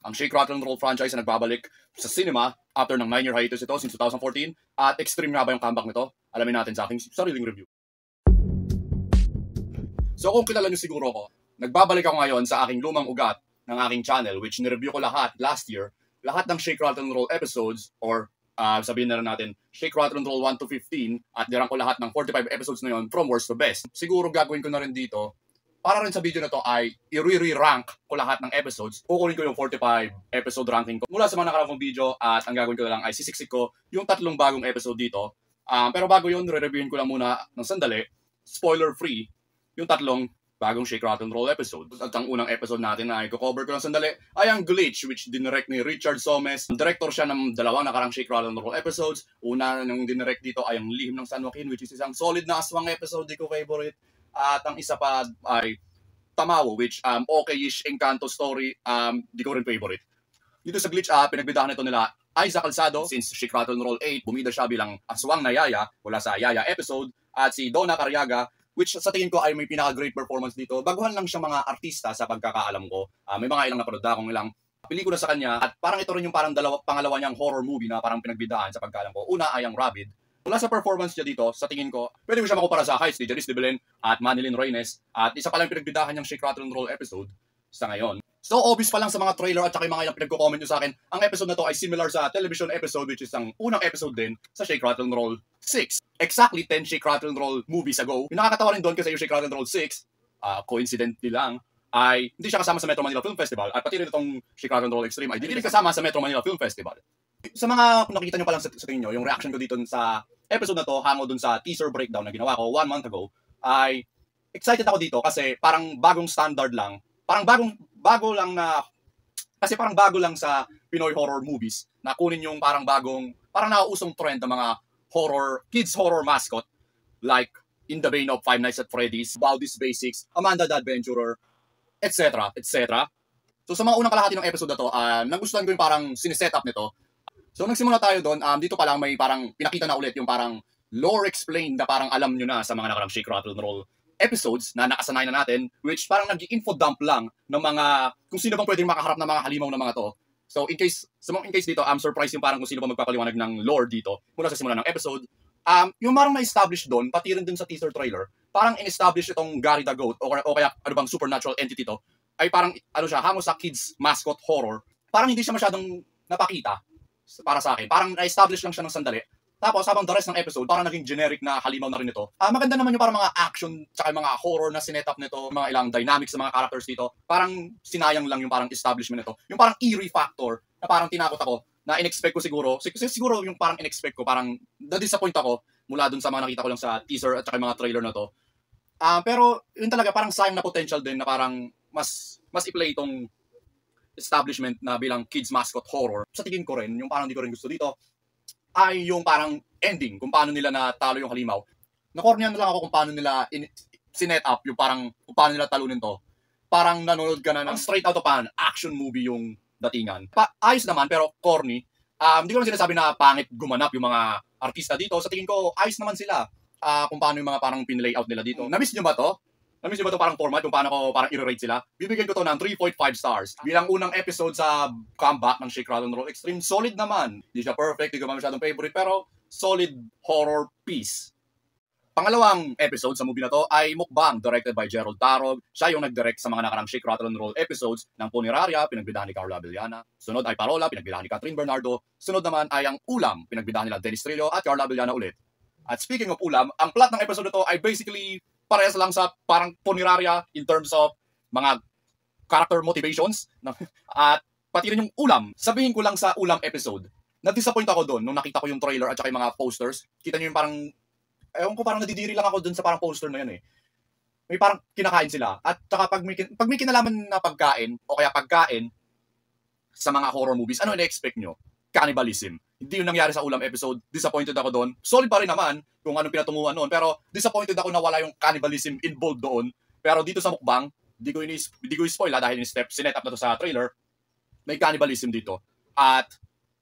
ang Shake, Rattle, and Roll franchise na nagbabalik sa cinema after ng 9-year hiatus ito since 2014. At extreme nga ba yung comeback nito? Alamin natin sa aking sariling review. So kung kilala nyo siguro ko, nagbabalik ako ngayon sa aking lumang ugat ng aking channel, which nireview ko lahat last year, lahat ng Shake, Rattle, and Roll episodes, or sabihin na rin natin, Shake, Rattle, and Roll 1 to 15, at nirang ko lahat ng 45 episodes na yon from worst to best. Siguro gagawin ko na rin dito, para rin sa video na to ay i-re-rank ko lahat ng episodes. Kukunin ko yung 45 episode ranking ko mula sa mga nakarang kong video, at ang gagawin ko na lang ay sisiksik ko yung 3 bagong episode dito. Pero bago yun, re-reviewin ko lang muna ng sandali, spoiler-free, yung 3 bagong Shake, Rattle, and Roll episode. At ang unang episode natin na i-cover ko ng sandali ay ang Glitch, which dinirect ni Richard Somes. Director siya ng dalawang nakarang Shake, Rattle, and Roll episodes. Una nung dinirect dito ay ang Lihim ng San Joaquin, which is isang solid na aswang episode, di ko favorite. At ang isa pa ay Tamawo, which okay-ish Encanto story, di ko rin favorite. Dito sa Glitch, pinagbidahan ito nila Aiza Calzado, since Shake, Rattle, and Roll 8, bumida siya bilang aswang na Yaya, wala sa Yaya episode, at si Donna Cariaga, which sa tingin ko ay may pinaka-great performance dito. Baguhan lang siya mga artista sa pagkakaalam ko. May mga ilang napanood akong ilang pelikula sa kanya, at parang ito rin yung parang pangalawa niyang horror movie na parang pinagbidahan sa pagkakaalam ko. Una ay ang Rabid. Mula sa performance niya dito, sa tingin ko, pwede mo siya makumpara sa Heights ni Janice de Belen at Manilyn Reynes, at isa pa lang pinagbidahan niyang Shake, Rattle, and Roll episode sa ngayon. So, obvious pa lang sa mga trailer at saka yung mga ilang pinagko-comment nyo sa akin, ang episode na to ay similar sa television episode, which is ang unang episode din sa Shake, Rattle, and Roll 6. Exactly 10 Shake, Rattle, and Roll movies ago. Yung nakakatawa rin doon kasi yung Shake, Rattle, and Roll 6, coincidentally lang, ay hindi siya kasama sa Metro Manila Film Festival, at pati rin itong Shake, Rattle, and Roll Extreme ay hindi rin kasama sa Metro Manila Film Festival. Sa mga nakikita nyo pa lang sa tingin nyo, yung reaction ko dito sa episode na to, hango dun sa teaser breakdown na ginawa ko 1 month ago, ay excited ako dito kasi parang bagong standard lang, parang bago lang na, kasi parang bago lang sa Pinoy horror movies na kunin yung parang nauusong trend ng mga kids horror mascot, like In the Vein of Five Nights at Freddy's, About These Basics, Amanda the Adventurer, etc. etc. So sa mga unang kalahati ng episode na to, nagustuhan ko yung parang sineset-up nito. So nagsimula tayo doon, dito pa lang may parang pinakita na ulit yung parang lore explained na parang alam nyo na sa mga nakarang Shake, Rattle, and Roll episodes na nakasanay na natin, which parang nag-info dump lang ng mga, kung sino bang pwedeng makaharap ng mga halimaw ng mga to. So in case dito, I'm surprised yung parang kung sino bang magpapaliwanag ng lore dito mula sa simula ng episode. Yung parang na-establish doon, pati rin dun sa teaser trailer, parang in-establish itong Gary the Goat, o kaya ano bang supernatural entity to, ay parang hango sa kids mascot horror. Parang hindi siya masyadong napakita para sa akin. Parang na-establish lang siya ng sandali. Tapos, habang the rest ng episode, parang naging generic na halimaw na rin ito. Maganda naman yung parang mga action, tsaka mga horror na sinet-up nito, mga ilang dynamics sa mga characters dito. Parang sinayang lang yung parang establishment nito. Yung parang eerie factor, na parang tinakot ako, na in-expect ko siguro yung parang in-expect ko, parang na-disappoint ako mula dun sa mga nakita ko lang sa teaser at tsaka yung mga trailer na to. Pero, yun talaga, parang sayang na potential din na parang mas i-play itong establishment na bilang kids mascot horror. Sa tingin ko rin, yung parang di ko rin gusto dito, ay yung parang ending, kung paano nila natalo yung halimaw. Nakornian na lang ako kung paano nila sinet up, yung parang kung paano nila talunin to. Parang nanonood ka na ng straight out of an action movie yung datingan. Ayos naman, pero corny. Hindi ko lang sinasabi na pangit gumanap yung mga artista dito. Sa tingin ko, ayos naman sila. Kung paano yung mga parang pin-layout nila dito. Na-miss nyo ba to? Na-miss nyo ba ito parang format, kung paano ko parang i-rate sila? Bibigyan ko to ng 3.5 stars. Bilang unang episode sa comeback ng Shake, Rattle, and Roll Extreme, solid naman. Hindi siya perfect, hindi ko masyadong favorite, pero solid horror piece. Pangalawang episode sa movie na to ay Mukbang, directed by Gerald Tarog. Siya yung nag-direct sa mga nakarang Shake, Rattle, and Roll episodes ng Puniraria, pinagbidahan ni Carla Villana. Sunod ay Parola, pinagbidahan ni Catherine Bernardo. Sunod naman ay ang Ulam, pinagbidahan nila Dennis Trillo at Carla Villana ulit. At speaking of Ulam, ang plot ng episode na to ay basically parehas lang sa parang Puniraria in terms of mga character motivations. At pati rin yung Ulam. Sabihin ko lang sa Ulam episode, na-disappoint ako doon nung nakita ko yung trailer at saka yung mga posters. Kita nyo yung parang, ewan ko, parang nadidiri lang ako doon sa parang poster na yun eh. May parang kinakain sila. At saka pag may kinalaman na pagkain, o kaya pagkain sa mga horror movies, ano ina-expect nyo? Cannibalism. Hindi yung nangyari sa Ulam episode. Disappointed ako doon. Solid pa rin naman kung anong pinatunguhan noon. Pero disappointed ako na wala yung cannibalism involved doon. Pero dito sa Mukbang, di ko i-spoil dahil sinet up na to sa trailer, may cannibalism dito. At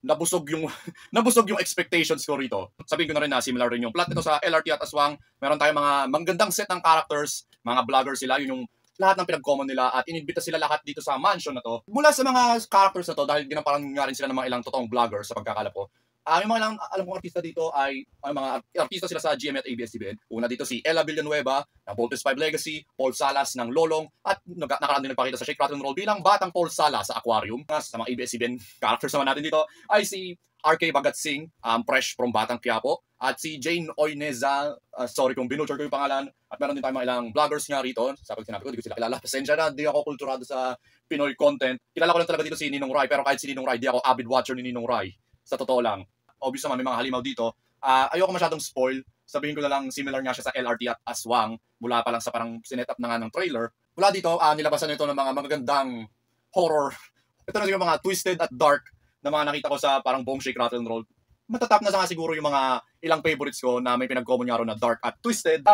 nabusog yung expectations ko rito. Sabihin ko na rin na similar rin yung plot nito sa LRT at Aswang. Meron tayong mga magandang set ng characters, mga vloggers sila, yun yung lahat ng pinag-common nila at inimbita sila lahat dito sa mansion na to. Mula sa mga characters na to, dahil ginamparan nga rin sila ng mga ilang totoong vlogger sa pagkakala ko, yung mga alam kong artista dito ay mga artista sila sa GMA at ABS-CBN. Una dito si Ella Villanueva ng Voltes 5 Legacy, Paul Salas ng Lolong, at nakaraan din nagpakita sa Shake, Rattle, and Roll bilang batang Paul Salas sa Aquarium. Sa mga ABS-CBN characters naman natin dito ay si RK Bagat Singh, fresh from Batang Quiapo, at si Jane Oineza, sorry kung binutcher ko yung pangalan, at meron din tayong mga ilang vloggers nga rito. Sa pag sinabi ko, di ko sila kilala. Pasensya na, di ako kulturado sa Pinoy content. Kilala ko lang talaga dito si Ninong Rai, pero kahit si Ninong Rai, di ako avid watcher ni Ninong Rai. Sa totoo lang. Obvious naman, may mga halimaw dito. Ayoko masyadong spoil. Sabihin ko na lang, similar nga siya sa LRT at Aswang. Mula pa lang sa parang sinet up na nga ng trailer. Mula dito, nilabasan nito ng mga magagandang horror. Ito na siguro mga twisted at dark na mga nakita ko sa parang buong Shake, Rattle, and Roll. Matatap na sa nga siguro yung mga ilang favorites ko na may pinag-common nga ron na dark at twisted.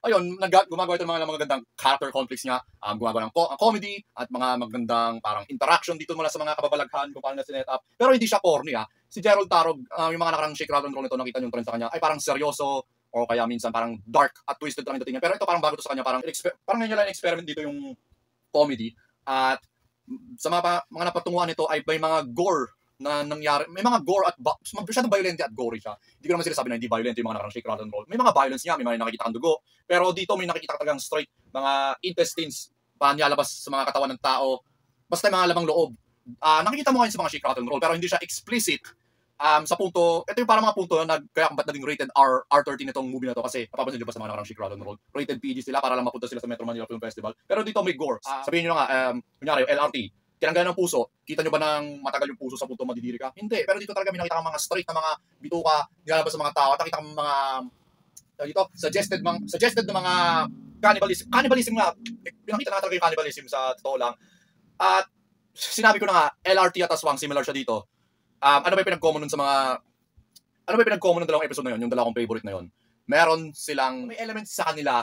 Ayun, gumagawa ito ng mga magagandang character conflicts nga. Gumagawa ng comedy at mga magandang parang interaction dito mula sa mga kababalaghan kung paano na sinet up. Pero hindi siya corny Si Gerald Tarog, yung mga nakarang Shake, Rattle, and Roll nito, nakita nyo trend sa kanya, ay parang seryoso o kaya minsan parang dark at twisted lang yung dating niya. Pero ito parang bago to sa kanya, parang ngayon lang experiment dito yung comedy. At sa mga napatunguhan nito ay may mga gore na nangyari. May mga gore at masyadong violent at gory siya. Hindi ko naman sila sabi na hindi violent yung mga nakarang Shake, Rattle, and Roll. May mga violence niya, may mga nakikita kang dugo. Pero dito may nakikita talagang straight mga intestines pa nilalabas sa mga katawan ng tao. Basta mga lamang loob. Nakikita mo ngayon sa mga Shake, Rattle, and Roll pero hindi siya explicit. Sa punto, ito yung parang mga punto na kaya ba't naging rated R13 itong movie na to kasi napapansin nyo ba sa mga nakarang Shake, Rattle, and Roll? Rated PG sila para lang mapunta sila sa Metro Manila Film Festival. Pero dito may gore. Sabihin nyo nga, kunyari, LRT, tinanggalan ng puso, kita nyo ba nang matagal yung puso sa punto madidiri ka? Hindi, pero dito talaga may nakita kang mga straight na mga bituka, nilalabas sa mga tao, at nakita kang mga, dito, suggested na mga cannibalism nga, pinakita na talaga yung cannibalism sa totoo lang. At sinabi ko na nga, LRT at Aswang, similar siya dito. Ano ba yung pinag-common nun sa mga... Ano ba yung pinag-common ng dalawang episode na yun? Yung dalawang favorite na yun? Meron silang... May elements sa kanila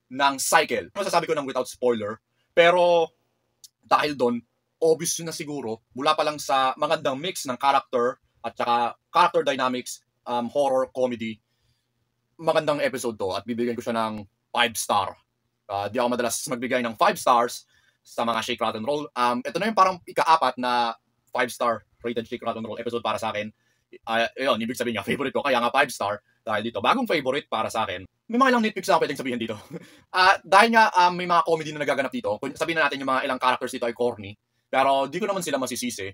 ng cycle. Masasabi ko ng without spoiler. Pero dahil doon, obvious yun na siguro, mula pa lang sa magandang mix ng character at saka character dynamics, horror, comedy, magandang episode to at bibigyan ko siya ng 5 star. Di ako madalas magbigay ng 5 stars sa mga Shake, Rattle, and Roll. Ito na yung parang ika-apat na 5 star rated Shake, Rattle, and Roll episode para sa akin. Yun, ibig sabihin niya, favorite ko. Kaya nga 5 star. Dahil dito, bagong favorite para sa akin. May mga ilang nitpicks na pwedeng sabihin dito. Dahil nga may mga comedy na nagaganap dito. Sabihin na natin yung mga ilang characters dito ay corny. Pero di ko naman sila masisisi.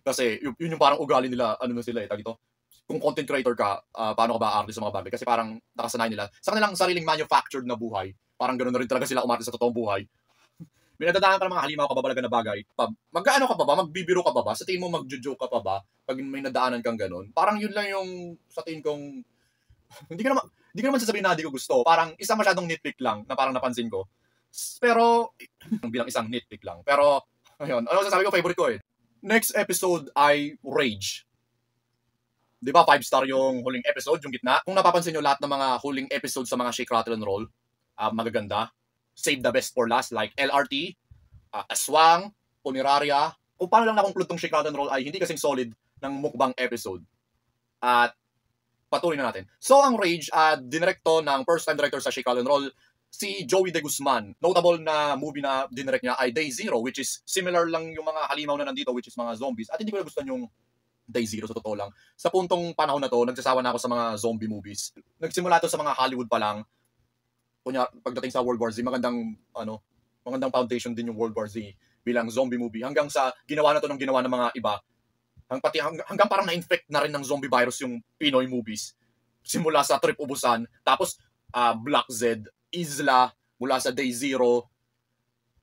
Kasi yun yung parang ugali nila. Ano na sila dito. Kung content creator ka, paano ka ba artist sa mga bagay? Kasi parang nakasanayan nila. Sa kanilang sariling manufactured na buhay. Parang ganoon na rin talaga sila umarte sa totoong buhay. May nadadaan ka ng mga halimaw kababalagan na bagay. Mag-ano ka pa ba? Magbibiro ka pa ba? Sa tingin mo magjo-joke ka pa ba? Pag may nadaanan kang ganun. Parang yun lang yung sa tingin kong hindi ko naman sasabihin na di ko gusto. Parang isang masyadong nitpick lang na parang napansin ko. Pero bilang isang nitpick lang. Pero ayun, ano sasabi ko, favorite ko Next episode ay Rage. 'Di ba 5 star yung huling episode, yung gitna? Kung napapansin niyo lahat ng mga huling episode sa mga Shake, Rattle, and Roll, magaganda. Save the best for last like LRT, Aswang, Puniraria. Kung paano lang na-conclude tong Shake, Rattle, and Roll ay hindi kasing solid ng mukbang episode. At patuloy na natin. So ang Rage, dinirekto ng first time director sa Shake, Rattle, and Roll, si Joey De Guzman. Notable na movie na dinirect niya ay Day Zero, which is similar lang yung mga halimaw na nandito, which is mga zombies. At hindi ko nagustuhan yung Day Zero sa totoo lang. Sa puntong panahon na to, nagsasawa na ako sa mga zombie movies. Nagsimula to sa mga Hollywood pa lang. Kunya, pagdating sa World War Z, magandang foundation din yung World War Z bilang zombie movie. Hanggang sa ginawa na to ng ginawa ng mga iba. Hanggang parang na-infect na rin ng zombie virus yung Pinoy movies. Simula sa Trip Ubusan, tapos Black Z, Isla, mula sa Day Zero.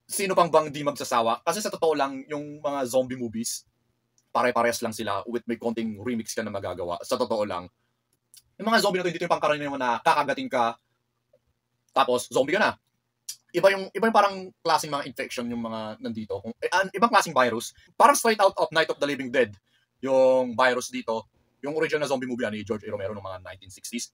Sino pang bang di magsasawa? Kasi sa totoo lang, yung mga zombie movies, pare-parehas lang sila with may konting remix ka na magagawa. Sa totoo lang. Yung mga zombie na to, dito yung pangkaraniwan na kakagating ka, tapos zombie ka na. Iba yung parang klaseng mga infection yung mga nandito. Ibang klaseng virus. Parang straight out of Night of the Living Dead. Yung virus dito. Yung original na zombie movie ni George A. Romero noong mga 1960s.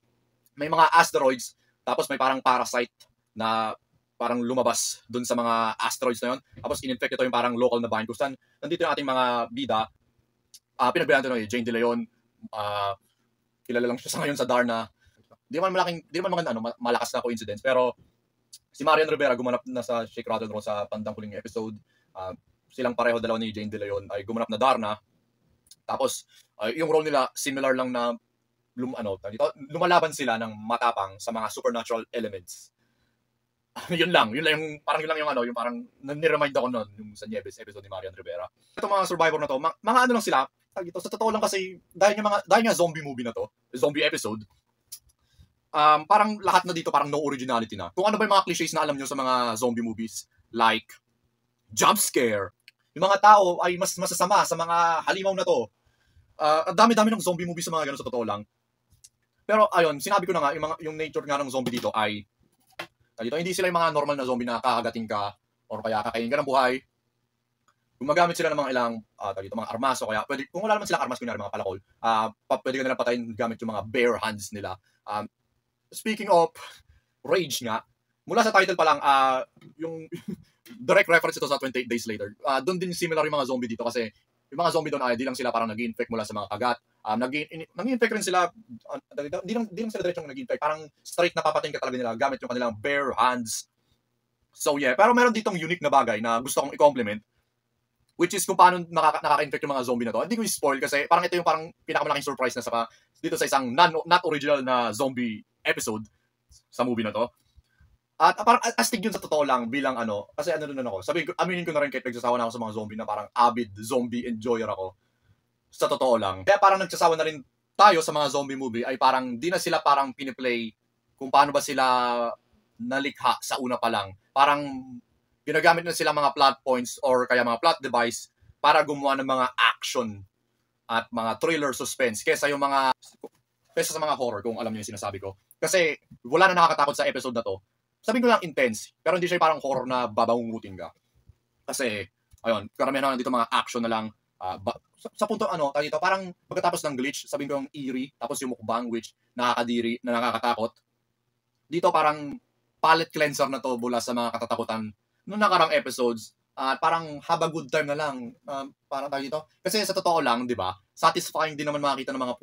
May mga asteroids. Tapos may parang parasite na parang lumabas dun sa mga asteroids na yun. Tapos in-infect ito yung parang local na bayan. Kung saan nandito yung ating mga bida. Pinagbilan ito Jane De Leon. Kilala lang siya sa ngayon sa Darna. Di man maganda malakas na coincidence, pero Si Marian Rivera gumanap na sa Shake, Rattle, Roll sa bandang huling episode. Silang pareho, dalawa ni Jane De Leon, ay gumanap na Darna. Tapos, yung role nila, similar lang na lumalaban sila ng matapang sa mga supernatural elements. yun lang yung parang niremind ako noon yung sa Nieves episode ni Marian Rivera. Itong mga survivor na to, mga ano lang sila, sa totoo lang kasi dahil nga zombie movie na to, zombie episode, parang lahat na dito parang no originality na. Kung ano ba yung mga clichés na alam nyo sa mga zombie movies, like jump scare, yung mga tao ay mas masasama sa mga halimaw na to. Ang dami-dami ng zombie movies sa mga ganun sa totoo lang. Pero ayun, sinabi ko na nga, yung nature nga ng zombie dito ay hindi sila yung mga normal na zombie na kakagating ka or kaya kakainin ka ng buhay. Gumagamit sila ng mga ilang mga armas o kaya kung wala naman silang armas, kunyari mga palakol, pwede ka nilang patayin gamit yung mga bare hands nila. Speaking of rage nga, mula sa title pa lang, yung direct reference ito sa 28 Days Later. Doon din similar yung mga zombie dito kasi yung mga zombie doon ay di lang sila parang nag-infect mula sa mga kagat. Nag-infect rin sila, di lang sila diretsong nag-infect, parang straight na papatayin ka talaga nila gamit yung kanilang bare hands. So yeah, pero meron ditong unique na bagay na gusto kong i-compliment, which is kung paano nakaka-infect yung mga zombie na to. Hindi ko i-spoil kasi parang ito yung parang pinakamalaking surprise na dito sa isang not original na zombie episode sa movie na to. At parang astig yun sa totoo lang bilang kasi doon ako. Aminin ko na rin kahit nagsasawa na ako sa mga zombie na parang avid zombie enjoyer ako. Sa totoo lang. Kaya parang nagsasawa na rin tayo sa mga zombie movie ay parang di na sila parang piniplay kung paano ba sila nalikha sa una pa lang. Parang ginagamit na sila mga plot points or kaya mga plot device para gumawa ng mga action at mga thriller suspense kesa sa mga horror, kung alam niyo yung sinasabi ko. Kasi wala na nakakatakot sa episode na to. Sabihin ko lang intense, pero hindi siya parang horror na babangungutin ka. Kasi, ayun, karamihan na dito mga action na lang. Sa punto, dito, parang pagkatapos ng glitch, sabihin ko yung eerie, tapos yung mukbang, which nakakadiri, na nakakatakot. Dito parang palette cleanser na to mula sa mga katatakutan noong nakarang episodes. Parang have a good time na lang. Parang dito. Kasi sa totoo lang, di ba, satisfying din naman makita ng mga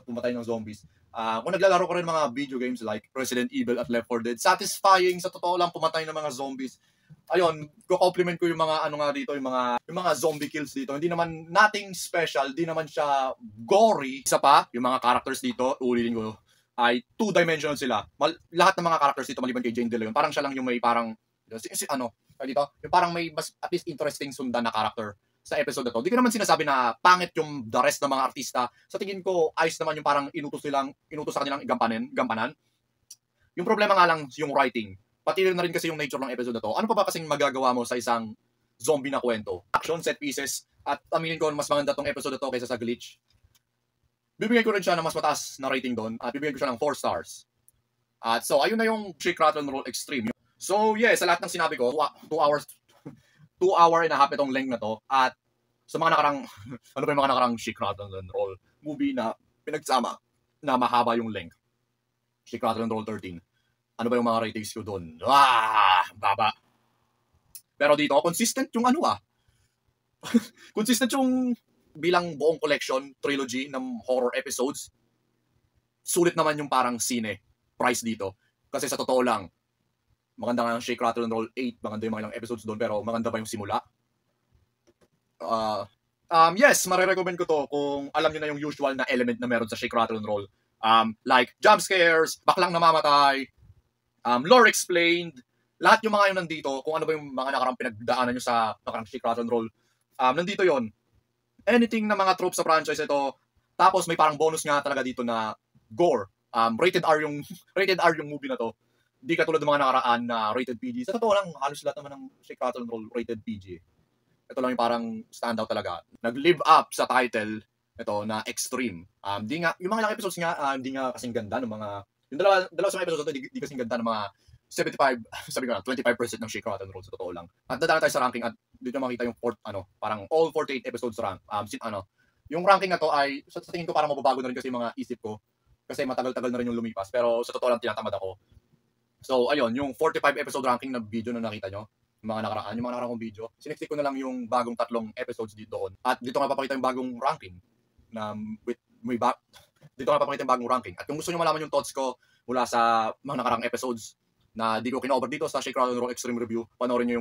pumatay ng zombies. Kung naglalaro ko rin mga video games like Resident Evil at Left 4 Dead, satisfying sa totoo lang pumatay ng mga zombies. Ayun, ko-compliment ko yung mga dito, yung mga zombie kills dito. Hindi naman nothing special, di naman siya gory. Isa pa, yung mga characters dito, ulitin ko, ay two-dimensional sila. Lahat ng mga characters dito maliban kay Jane De Leon, parang siya lang yung may parang dito, yung parang may mas at least interesting sundan na character sa episode na to. Hindi ko naman sinasabi na pangit yung the rest ng mga artista. Sa tingin ko, ayos naman yung parang inutos sa kanilang gampanan. Yung problema nga lang yung writing. Pati na rin kasi yung nature ng episode na to. Ano pa ba kasing magagawa mo sa isang zombie na kwento? Action, set pieces, at aminin ko mas maganda tong episode na to kaysa sa glitch. Bibigyan ko rin siya ng mas mataas na rating doon at bibigyan ko siya ng 4 stars. At so, ayun na yung Shake, Rattle, Roll Extreme. So, yeah, sa lahat ng sinabi ko, 2 hours, 2 hour and a half itong length na to. At sa mga nakarang, ano ba yung mga nakarang Shake, Rattle, Roll movie na pinagsama na mahaba yung length? Shake, Rattle, Roll 13. Ano ba yung mga ratings ko doon? Baba. Pero dito, consistent yung consistent yung bilang buong collection, trilogy ng horror episodes. Sulit naman yung parang sine price dito. Kasi sa totoo lang, maganda nga yung Shake, Rattle, Roll 8. Maganda yung mga ilang episodes doon, pero maganda pa yung simula. Yes, marirecommend ko to kung alam niyo na yung usual na element na meron sa Shake, Rattle, Roll. Like jump scares, baklang namamatay, lore explained, lahat yung mga yun nandito, kung ano ba yung mga nakarang pinagdaanan nyo sa nakarang Shake, Rattle, Roll, nandito yon. Anything na mga tropes sa franchise ito, tapos may parang bonus nga talaga dito na gore. Rated R yung movie na to. Hindi katulad ng mga nakaraan na rated PG. Sa totoo lang, halos lahat naman ng Shake, Rattle, Roll rated PG. Ito lang yung parang standout talaga. Nag-live up sa title ito na Extreme. Di nga, yung mga ilang episodes nga, hindi nga kasing ganda ng mga, yung dalawa sa mga episodes ito, di kasing ganda ng mga 75, sabi ko na, 25% ng Shake, Rattle, Roll sa totoo lang. At dadaan tayo sa ranking at dito makita yung parang all 48 episodes rank. Yung ranking na to ay, sa tingin ko parang mababago na rin kasi yung mga isip ko. Kasi matagal-tagal na rin yung lumipas. Pero sa totoo lang, tinatamad ako. So, ayun, yung 45 episode ranking na video na nakita nyo, yung mga nakaraan kong video, siniksik ko na lang yung bagong 3 episodes dito doon. At dito nga papakita yung bagong ranking. Dito nga papakita yung bagong ranking. At kung gusto nyo malaman yung thoughts ko mula sa mga nakarang episodes, na di ko kinover dito sa Shake, Rattle, and Roll Extreme Review. Panoorin nyo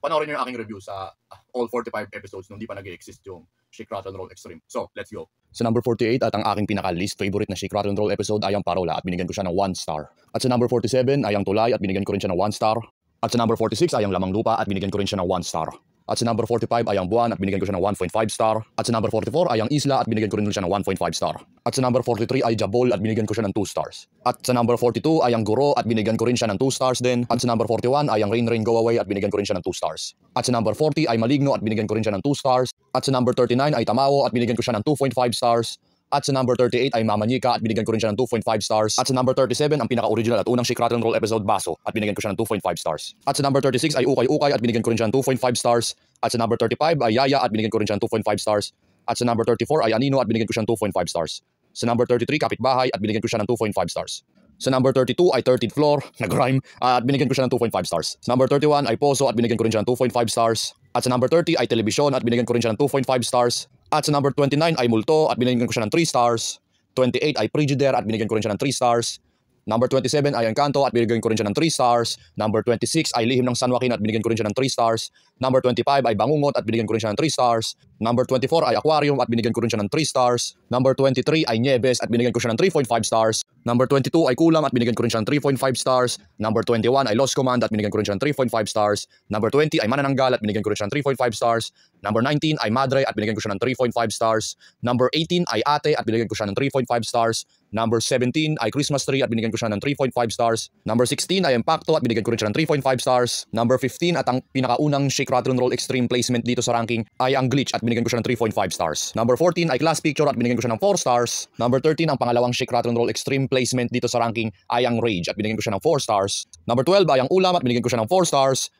yung aking review sa all 45 episodes nung di pa nag-exist yung Shake, Rattle, and Roll Extreme. So, let's go. Sa number 48 at ang aking pinaka-least favorite na Shake, Rattle, and Roll episode ay ang Parola at binigyan ko siya ng 1 star. At sa number 47 ay ang Tulay at binigyan ko rin siya ng 1 star. At sa number 46 ay ang Lamang Lupa at binigyan ko rin siya ng 1 star. At sa number 45 ay ang Buwan at binigyan ko siya ng 1.5 star. At sa number 44 ay ang Isla at binigyan ko rin siya ng 1.5 star. At sa number 43 ay Jabol at binigyan ko siya ng 2 stars. At sa number 42 ay ang Guro at binigyan ko rin siya ng 2 stars din. At sa number 41 ay ang Rain Rain Go Away at binigyan ko rin siya ng 2 stars. At sa number 40 ay Maligno at binigyan ko rin siya ng 2 stars. At sa number 39 ay Tamawo at binigyan ko siya ng 2.5 stars. At sa number 38 ay Mama Nika at binigyan ko rin siya ng 2.5 stars. At sa number 37 ang pinaka-original at unang Shake, Rattle, and Roll episode Baso at binigyan ko siya ng 2.5 stars. At sa number 36 ay Ukay Ukay at binigyan ko rin siya ng 2.5 stars. At sa number 35 ay Yaya at binigyan ko rin siya ng 2.5 stars. At sa number 34 ay Anino at binigyan ko siya ng 2.5 stars. Sa number 33 Kapitbahay at binigyan ko siya ng 2.5 stars. Sa number 32 ay 13th Floor, nag-rhyme, at binigyan ko siya ng 2.5 stars. Sa number 31 ay Poso at binigyan ko rin siya ng 2.5 stars. At sa number 30 ay Telebisyon at binigyan ko rin siya ng 2.5 stars. At sa number 29 ay Multo at binigyan ko siya ng 3 stars. 28 ay Frigidaire at binigyan ko rin siya ng 3 stars. Number 27 ay Encanto at binigyan ko rin siya ng 3 stars. Number 26 ay Lihim ng San Joaquin at binigyan ko rin siya ng 3 stars. Number 25 ay Bangungot at binigyan ko rin siya ng 3 stars. Number 24 ay Aquarium at binigyan ko rin siya ng 3 stars. Number 23 ay Nieves at binigyan ko siya ng 3.5 stars. Number 22 ay Kulam at binigyan ko rin siya ng 3.5 stars. Number 21 ay Lost Command at binigyan ko rin siya ng 3.5 stars. Number 20 ay Manananggal at binigyan ko rin siya ng 3.5 stars. Number 19 ay Madre at binigyan ko siya ng 3.5 stars. Number 18 ay Ate at binigyan ko siya ng 3.5 stars. Number 17 ay Christmas Tree at binigyan ko siya ng 3.5 stars. Number 16 ay Impacto at binigyan ko rin siya ng 3.5 stars. Number 15 at ang pinakaunang Shake, Rattle, and Roll Extreme placement dito sa ranking ay ang Glitch at binigyan ko siya ng 3.5 stars. Number 14 ay Class Picture at binigyan ko siya ng 4 stars. Number 13 ang pangalawang Shake, Rattle, and Roll Extreme placement dito sa ranking ay ang Rage at binigyan ko siya ng 4 stars. Number 12 ay ang Ulam at binigyan ko siya ng 4 stars.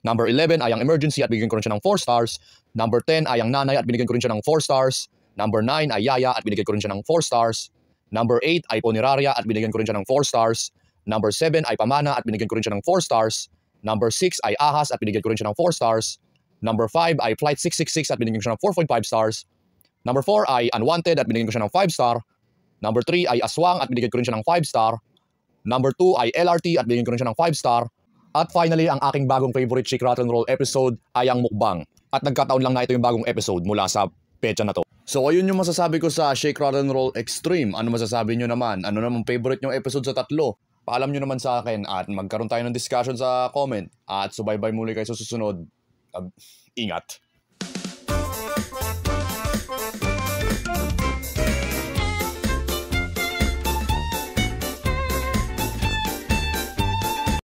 Number 11 ay ang Emergency at binigyan ko rin siya ng 4 stars. Number 10 ay ang Nanay at binigyan ko rin siya ng 4 stars. Number 9 ay Yaya at binigyan ko rin siya ng 4 stars. Number 8 ay Poneraria at binigyan ko rin siya ng 4 stars. Number 7 ay Pamana at binigyan ko rin siya ng 4 stars. Number 6 ay Ahas at binigyan ko rin siya ng 4 stars. Number 5 ay Flight 666 at binigyan ko siya ng 4.5 stars. Number 4 ay Unwanted at binigyan ko siya ng 5 star. Number 3 ay Aswang at binigyan ko rin siya ng 5 star. Number 2 ay LRT at binigyan ko rin siya ng 5 star. At finally, ang aking bagong favorite Shake, Rattle, and Roll episode ay ang Mukbang. At nagkataon lang na ito yung bagong episode mula sa petsa na to. So ayun yung masasabi ko sa Shake, Rattle, and Roll Extreme. Ano masasabi nyo naman? Ano naman favorite nyong episode sa tatlo? Paalam nyo naman sa akin at magkaroon tayo ng discussion sa comment. At subaybay muli kayo sa susunod. Ingat.